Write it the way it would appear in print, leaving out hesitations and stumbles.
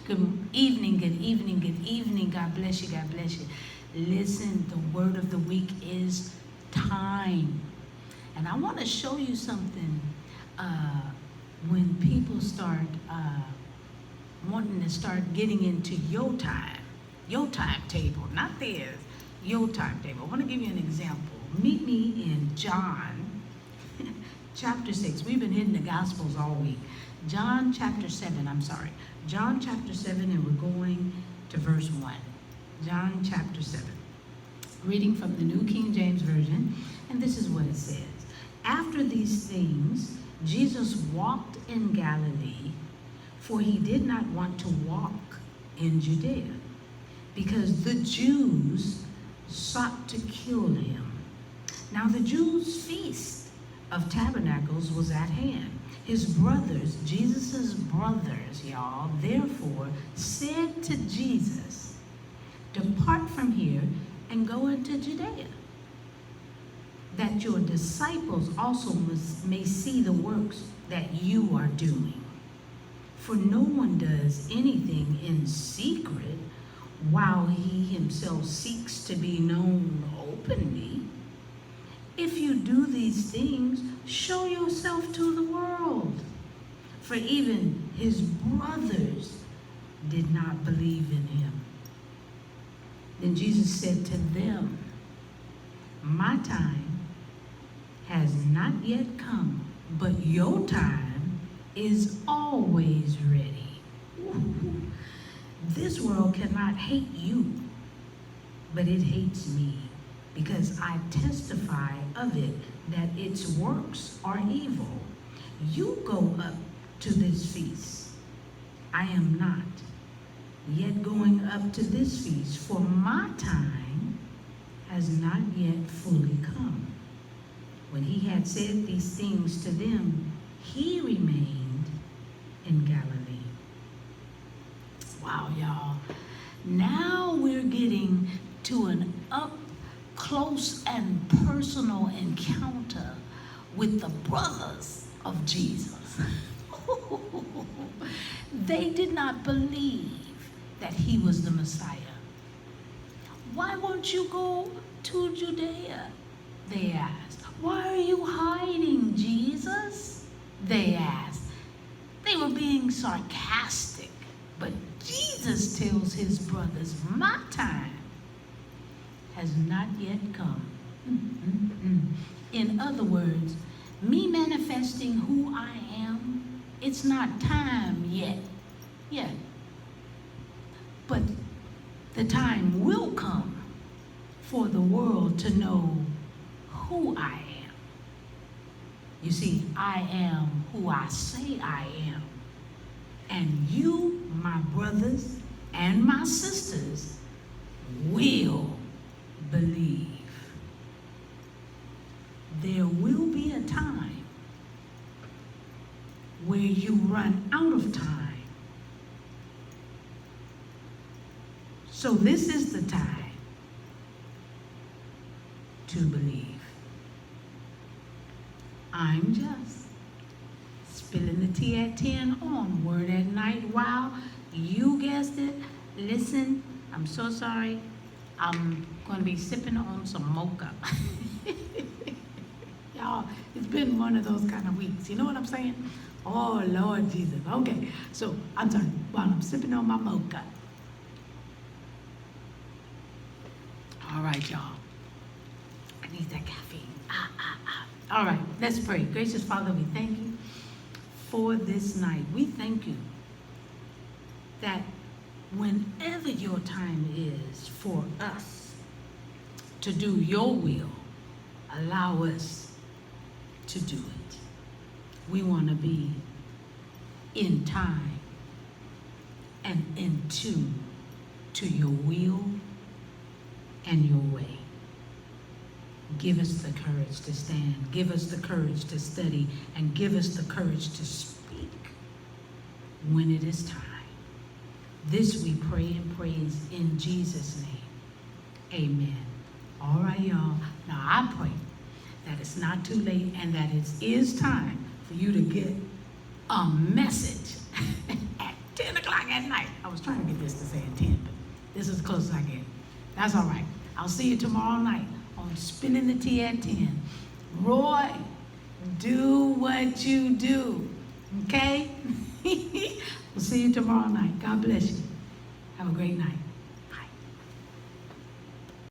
Good evening, good evening, good evening. God bless you, God bless you. Listen, the word of the week is time. And I want to show you something when people start wanting to start getting into your timetable, not theirs, your timetable. I want to give you an example. Meet me in John chapter 6. We've been hitting the Gospels all week. John chapter 7, John chapter 7, and we're going to verse 1. John chapter 7. Reading from the New King James Version, and this is what it says. After these things, Jesus walked in Galilee, for he did not want to walk in Judea, because the Jews sought to kill him. Now the Jews' feast of tabernacles was at hand. His brothers, Jesus' brothers, y'all, therefore said to Jesus, depart from here and go into Judea, that your disciples also may see the works that you are doing. For no one does anything in secret while he himself seeks to be known openly. If you do these things, show yourself to the world. For even his brothers did not believe in him. Then Jesus said to them, my time has not yet come, but your time is always ready. Ooh. This world cannot hate you, but it hates me, because I testify of it that its works are evil. You go up to this feast. I am not yet going up to this feast, for my time has not yet fully come. When he had said these things to them, he remained in Galilee. Wow, y'all. Now we're getting to an up-close and personal encounter with the brothers of Jesus. They did not believe that he was the Messiah. Why won't you go to Judea? They asked. Why are you hiding, Jesus? They asked. They were being sarcastic, but Jesus tells his brothers, my time has not yet come. In other words, me manifesting who I am, it's not time yet. But the time will come for the world to know who I am. You see, I am who I say I am. And you, my brothers and my sisters, will believe. There will be a time where you run out of time. So this is the time to believe. I'm just spilling the tea at 10 on Word at Night. Wow, you guessed it. Listen, I'm so sorry. I'm going to be sipping on some mocha. Y'all, it's been one of those kind of weeks. You know what I'm saying? Oh, Lord Jesus. Okay, so I'm sorry. While I'm sipping on my mocha. All right, y'all. I need that caffeine. All right, let's pray. Gracious Father, we thank you for this night. We thank you that whenever your time is for us to do your will, allow us to do it. We want to be in time and in tune to your will and your way. Give us the courage to stand. Give us the courage to study. And give us the courage to speak when it is time. This we pray and praise in Jesus' name. Amen. All right, y'all. Now I pray that it's not too late and that it is time for you to get a message at 10 o'clock at night. I was was trying to get this to say at 10, but this is the closest I get. That's all right. I'll see you tomorrow night on Spinning the Tea at 10. Roy, do what you do, okay? We'll see you tomorrow night. God bless you. Have a great night.